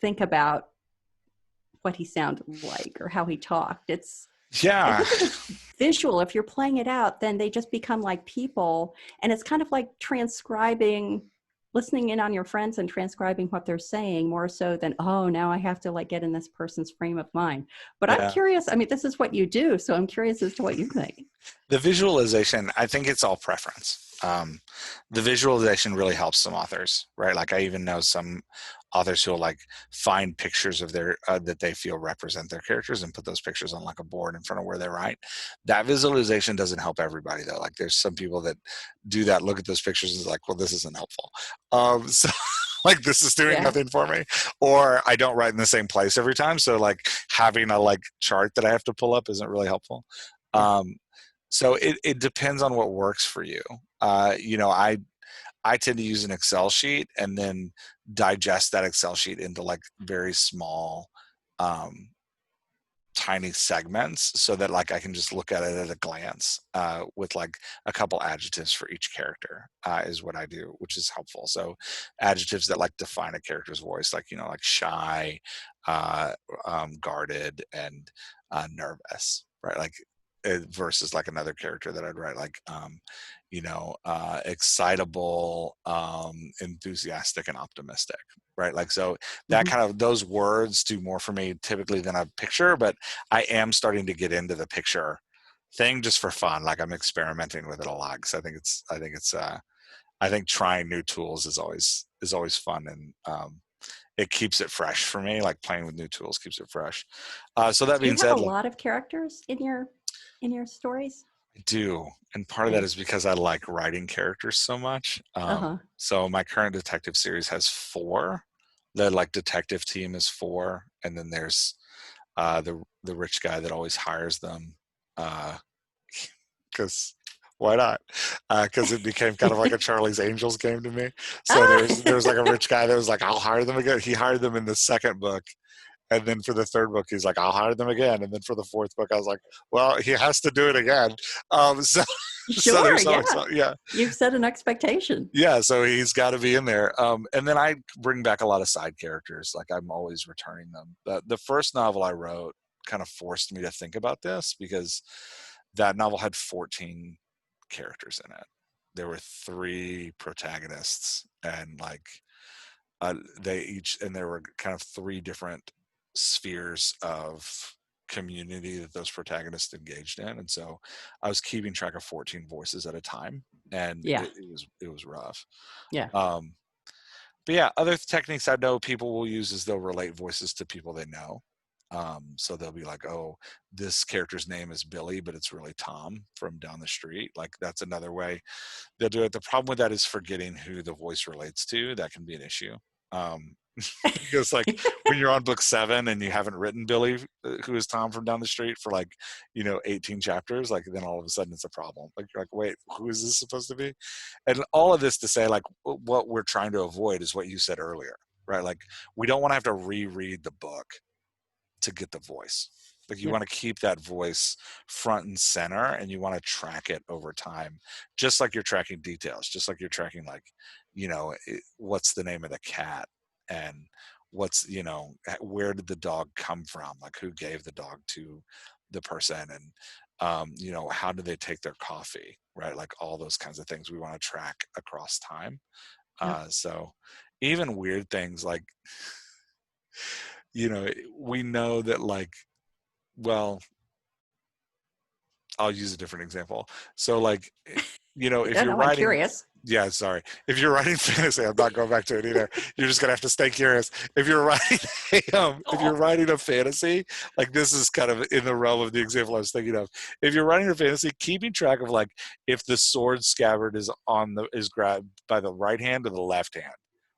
think about what he sounded like or how he talked. It's visual. If you're playing it out, then they just become like people, and it's kind of like listening in on your friends and transcribing what they're saying, more so than, oh, now I have to like get in this person's frame of mind. But I'm curious, I mean, this is what you do, so I'm curious as to what you think. The visualization, I think it's all preference. The visualization really helps some authors, right? Like I even know some authors who'll like find pictures of their that they feel represent their characters and put those pictures on like a board in front of where they write. That visualization doesn't help everybody though. Like there's some people that do that, look at those pictures and is like, well, this isn't helpful. So like this is doing nothing for me, or I don't write in the same place every time. So like having a like chart that I have to pull up isn't really helpful. So it depends on what works for you. I tend to use an Excel sheet and then digest that Excel sheet into like very small, tiny segments so that like I can just look at it at a glance with like a couple adjectives for each character is what I do, which is helpful. So adjectives that like define a character's voice, like, like shy, guarded, and nervous, right? Like versus like another character that I'd write, like, excitable, enthusiastic, and optimistic, right? Like, so that Mhm. kind of, those words do more for me typically than a picture, but I am starting to get into the picture thing just for fun. Like, I'm experimenting with it a lot because I think trying new tools is always fun, and it keeps it fresh for me. Like, playing with new tools keeps it fresh. So that Do you being have a said, like, lot of characters in your stories? I do, and part of Yeah. that is because I like writing characters so much. Uh-huh. So my current detective series has 4. The, like, detective team is 4, and then there's the rich guy that always hires them, because why not? Because it became kind of like a Charlie's Angels game to me. So there was like a rich guy that was like, I'll hire them again. He hired them in the second book, and then for the third book, he's like, I'll hire them again. And then for the fourth book, I was like, well, he has to do it again. So so Sure, there's yeah. always, yeah. You've set an expectation. Yeah, so he's got to be in there. And then I bring back a lot of side characters. Like, I'm always returning them. The first novel I wrote kind of forced me to think about this, because that novel had 14 characters in it. There were 3 protagonists, and like, there were kind of 3 different spheres of community that those protagonists engaged in, and so I was keeping track of 14 voices at a time, and Yeah. it was rough. Yeah. um but yeah, other techniques I know people will use is they'll relate voices to people they know. So they'll be like, oh, this character's name is Billy, but it's really Tom from down the street. Like, that's another way they'll do it. The problem with that is forgetting who the voice relates to. That can be an issue. Um, because, like, when you're on book 7 and you haven't written Billy, who is Tom from down the street, for like, 18 chapters, like, then all of a sudden it's a problem. Like, you're like, wait, who is this supposed to be? And all of this to say, like, what we're trying to avoid is what you said earlier, right? Like, we don't want to have to reread the book to get the voice. Like, you Yep. want to keep that voice front and center, and you want to track it over time, just like you're tracking details, just like you're tracking, like, what's the name of the cat, and what's, where did the dog come from? Like, who gave the dog to the person? And, how do they take their coffee, right? Like, all those kinds of things we want to track across time. Yep. So even weird things like, we know that, like, well, I'll use a different example. So, like, if Yeah, you're no, I'm writing, curious. yeah, sorry. If you're writing fantasy, I'm not going back to it either. You're just gonna have to stay curious. If you're writing, if you're Oh, writing a fantasy, like, this is kind of in the realm of the example I was thinking of. If you're writing a fantasy, keeping track of, like, if the sword scabbard is grabbed by the right hand or the left hand,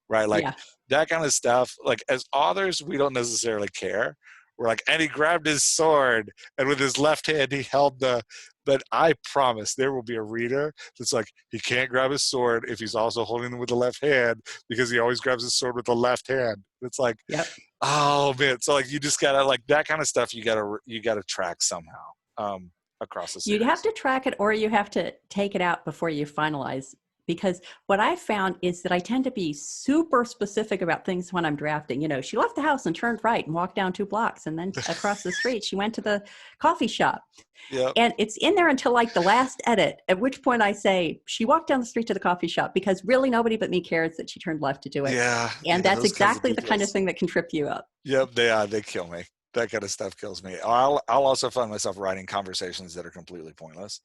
right? Like, yeah. that kind of stuff. Like, as authors, we don't necessarily care. We're like, and he grabbed his sword, and with his left hand he held the. But I promise there will be a reader that's like, he can't grab his sword if he's also holding it with the left hand, because he always grabs his sword with the left hand. It's like, Yep. oh man. So, like, you just gotta, like, that kind of stuff. You gotta track somehow, across the You'd have series. to track it, or you have to take it out before you finalize. Because what I found is that I tend to be super specific about things when I'm drafting. She left the house and turned right and walked down 2 blocks, and then across the street, she went to the coffee shop. Yep. And it's in there until like the last edit, at which point I say, she walked down the street to the coffee shop, because really nobody but me cares that she turned left to do it. Yeah. And Yeah. that's Those kinds of exactly the kind of details. thing that can trip you up. Yep. They kill me. That kind of stuff kills me. I'll also find myself writing conversations that are completely pointless,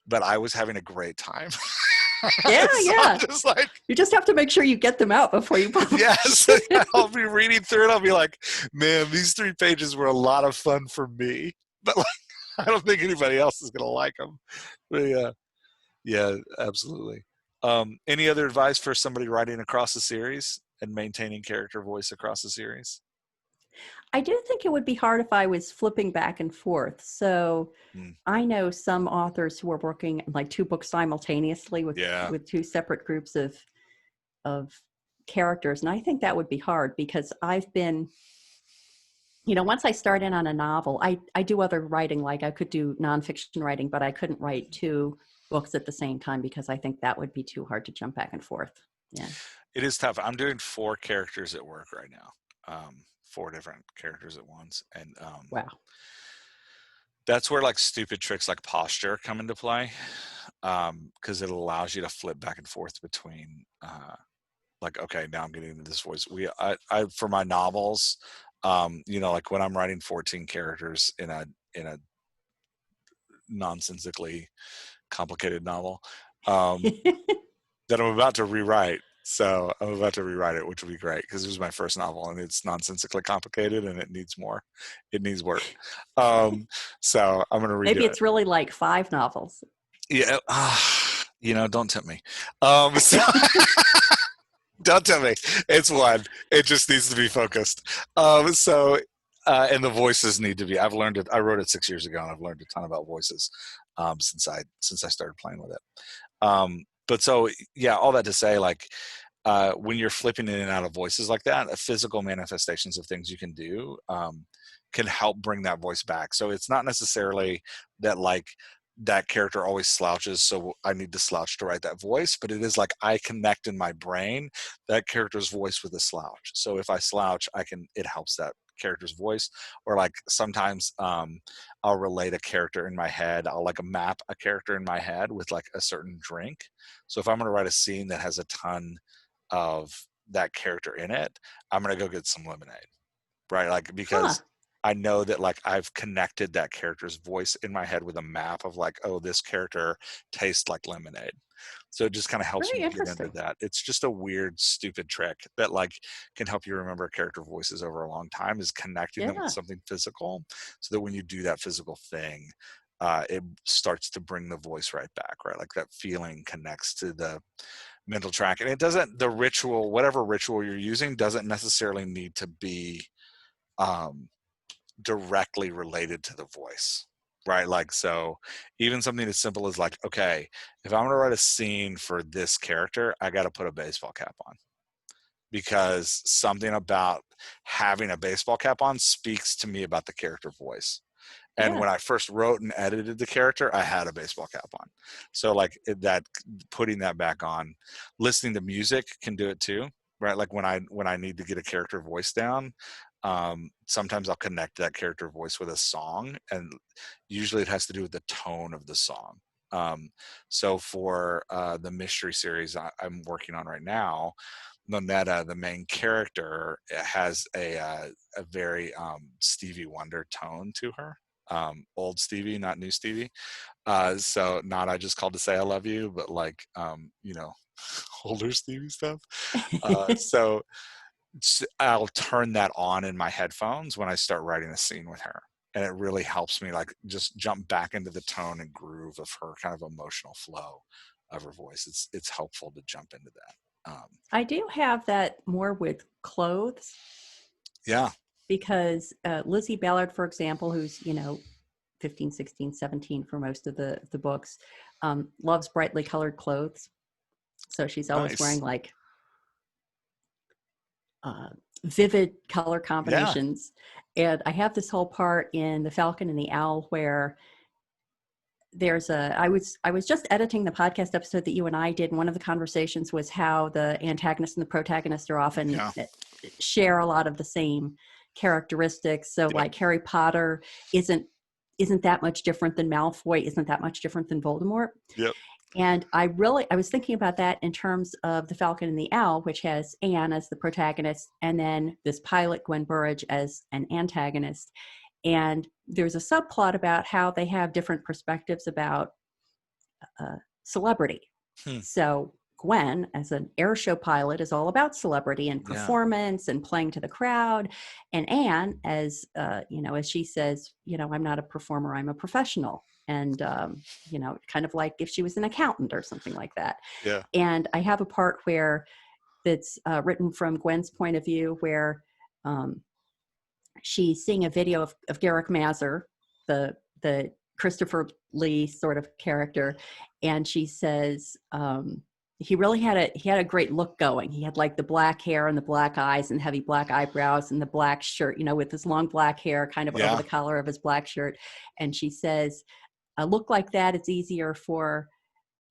but I was having a great time. Yeah, So I'm yeah. just like, You just have to make sure you get them out before you publish. yes. I'll be reading through it. I'll be like, man, these 3 pages were a lot of fun for me, but, like, I don't think anybody else is gonna like them. But yeah, yeah, absolutely. Any other advice for somebody writing across the series and maintaining character voice across the series? I do think it would be hard if I was flipping back and forth. So Mm, I know some authors who are working like 2 books simultaneously with yeah. 2 separate groups of characters, and I think that would be hard, because I've been, once I start in on a novel, I do other writing. Like, I could do nonfiction writing, but I couldn't write 2 books at the same time, because I think that would be too hard to jump back and forth. Yeah. It is tough. I'm doing 4 characters at work right now. 4 different characters at once, and Wow. That's where like stupid tricks like posture come into play, because it allows you to flip back and forth between like, okay, now I'm getting into this voice. I for my novels, like when I'm writing 14 characters in a nonsensically complicated novel, that I'm about to rewrite. So I'm about to rewrite it, which will be great because it was my first novel and it's nonsensically complicated and it needs more. It needs work. So I'm going to redo Maybe it. it's really like 5 novels. Yeah. Don't tempt me. So don't tell me. It's one. It just needs to be focused. And the voices need to be. I've learned it. I wrote it 6 years ago, and I've learned a ton about voices since I started playing with it. But so yeah, all that to say, like when you're flipping in and out of voices like that, physical manifestations of things you can do can help bring that voice back. So it's not necessarily that like that character always slouches, so I need to slouch to write that voice, but it is like I connect in my brain that character's voice with a slouch. So if I slouch, it helps that character's voice. Or like sometimes I'll relate a character in my head. I'll like map a character in my head with like a certain drink. So if I'm going to write a scene that has a ton of that character in it, I'm going to go get some lemonade, right? Like, because I know that like I've connected that character's voice in my head with a map of like, oh, this character tastes like lemonade. So it just kind of helps Very me get into interesting. that. It's just a weird, stupid trick that like can help you remember character voices over a long time, is connecting them with Yeah. something physical, so that when you do that physical thing, it starts to bring the voice right back, right? Like that feeling connects to the mental track. And it doesn't, the ritual, whatever ritual you're using, doesn't necessarily need to be directly related to the voice, right? Like, so even something as simple as like, okay, if I'm going to write a scene for this character, I got to put a baseball cap on, because something about having a baseball cap on speaks to me about the character voice. And Yeah. when I first wrote and edited the character, I had a baseball cap on. So like that, putting that back on, listening to music can do it too, right? Like when I need to get a character voice down, sometimes I'll connect that character voice with a song, and usually it has to do with the tone of the song. So for the mystery series I'm working on right now, Moneta, the main character, has a very Stevie Wonder tone to her. Old Stevie, not new Stevie. So not I just called to say I love you, but like older Stevie stuff. So I'll turn that on in my headphones when I start writing a scene with her. And it really helps me like just jump back into the tone and groove of her kind of emotional flow of her voice. It's helpful to jump into that. I do have that more with clothes. Yeah. Because Lizzie Ballard, for example, who's, 15, 16, 17 for most of the books, loves brightly colored clothes. So she's always Nice. wearing like vivid color Yeah. combinations. And I have this whole part in The Falcon and the Owl where I was just editing the podcast episode that you and I did, and one of the conversations was how the antagonist and the protagonist are often share a lot of the same characteristics. So like Harry Potter isn't that much different than Malfoy, isn't that much different than Voldemort. Yep. And I was thinking about that in terms of The Falcon and the Owl, which has Anne as the protagonist, and then this pilot, Gwen Burrage, as an antagonist. And there's a subplot about how they have different perspectives about celebrity. So Gwen, as an air show pilot, is all about celebrity and performance and playing to the crowd. And Anne, as as she says, I'm not a performer, I'm a professional. And, kind of like if she was an accountant or something like that. Yeah. And I have a part where that's written from Gwen's point of view, where she's seeing a video of Garrick Mazur, the Christopher Lee sort of character, and she says he really had a great look going. He had like the black hair and the black eyes and heavy black eyebrows and the black shirt, with his long black hair kind of over the collar of his black shirt. And she says, a look like that, it's easier for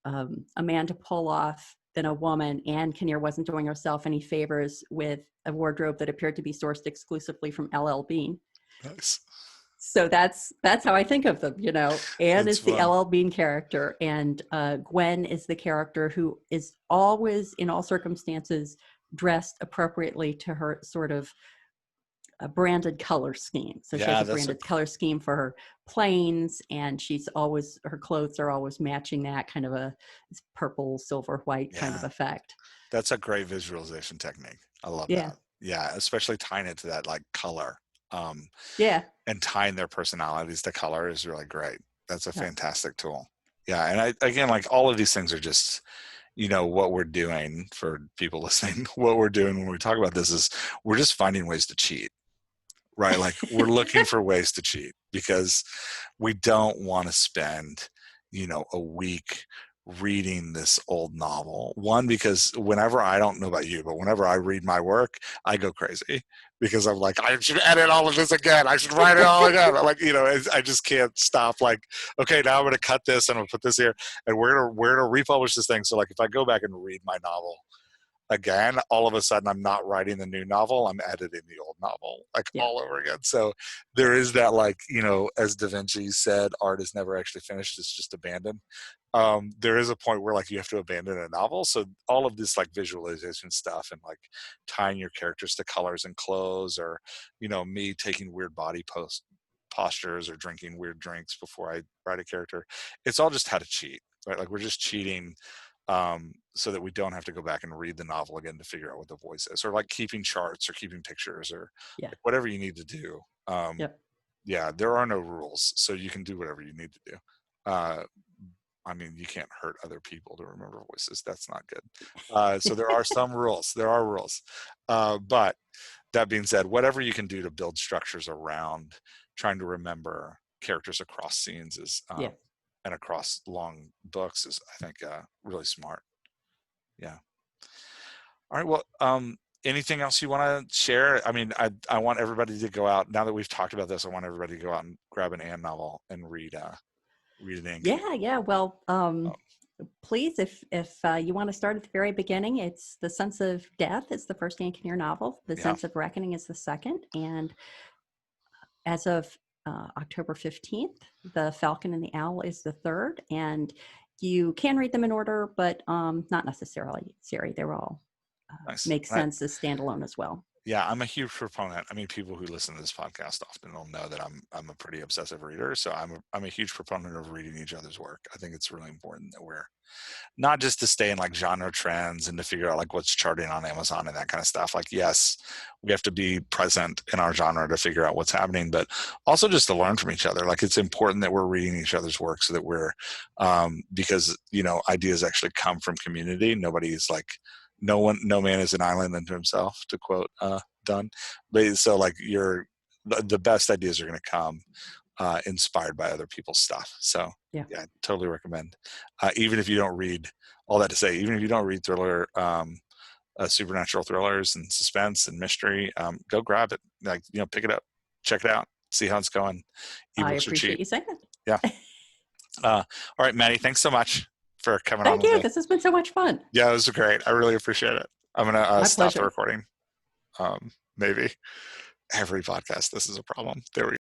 a man to pull off than a woman. Anne Kinnear wasn't doing herself any favors with a wardrobe that appeared to be sourced exclusively from LL Bean. Nice. So that's how I think of them. Anne That's is the fun. LL Bean character, and Gwen is the character who is always, in all circumstances, dressed appropriately to her sort of a branded color scheme. So she has Yeah, a branded color scheme for her planes, and her clothes are always matching that kind of a purple, silver, white kind of yeah, effect. that's a great visualization technique. I love Yeah. that. Yeah, especially tying it to that like color. Um, Yeah. and tying their personalities to color is really great. That's a Yeah. fantastic tool. Yeah, and again, like all of these things are just, what we're doing for people listening. What we're doing when we talk about this is we're just finding ways to cheat, right? Like we're looking for ways to cheat because we don't want to spend, a week reading this old novel. One, because I don't know about you, but whenever I read my work, I go crazy because I'm like, I should edit all of this again. I should write it all again. Like, I just can't stop. Like, okay, now I'm going to cut this and I'm going to put this here, and we're going to republish this thing. So like, if I go back and read my novel again, all of a sudden I'm not writing the new novel, I'm editing the old novel like Yeah. all over again. So there is that, like, as Da Vinci said, art is never actually finished, it's just abandoned. There is a point where like you have to abandon a novel. So all of this like visualization stuff and like tying your characters to colors and clothes, or me taking weird body postures or drinking weird drinks before I write a character, it's all just how to cheat, right? Like we're just cheating, so that we don't have to go back and read the novel again to figure out what the voice is, or like keeping charts or keeping pictures, or Yeah. like whatever you need to do. Yep. Yeah, there are no rules, so you can do whatever you need to do. Uh, I mean, you can't hurt other people to remember voices. That's not good. So there are some rules. There are rules. But that being said, whatever you can do to build structures around trying to remember characters across scenes is, Yeah. and across long books is, I think, really smart. Yeah. All right. Well, anything else you want to share? I mean, I want everybody to go out, now that we've talked about this. I want everybody to go out and grab an Anne novel and read an Anne Key. Yeah. Well, Um, please, if you want to start at the very beginning, it's The Sense of Death is the first Anne Kinnear novel. The yeah. Sense of Reckoning is the second. And as of October 15th, The Falcon and the Owl is the third. And you can read them in order, but not necessarily, Siri. They're all Nice. make sense as standalone as well. Yeah, I'm a huge proponent. I mean, people who listen to this podcast often will know that I'm a pretty obsessive reader. So I'm a huge proponent of reading each other's work. I think it's really important that we're not just to stay in like genre trends and to figure out like what's charting on Amazon and that kind of stuff. Like, yes, we have to be present in our genre to figure out what's happening, but also just to learn from each other. Like, it's important that we're reading each other's work so that we're, because, ideas actually come from community. Nobody's like, no man is an island unto himself, to quote Dunn. But so like the best ideas are going to come inspired by other people's stuff. So Yeah. totally recommend. Even if you don't read, all that to say, even if you don't read thriller, supernatural thrillers and suspense and mystery, go grab it. Like, pick it up, check it out, see how it's going. I Ebooks are appreciate cheap. you saying that. Yeah. All right, Maddie, thanks so much for coming on Thank with you. me. This has been so much fun. Yeah, it was great. I really appreciate it. I'm gonna My stop the pleasure. recording. Maybe every podcast this is a problem. There we go.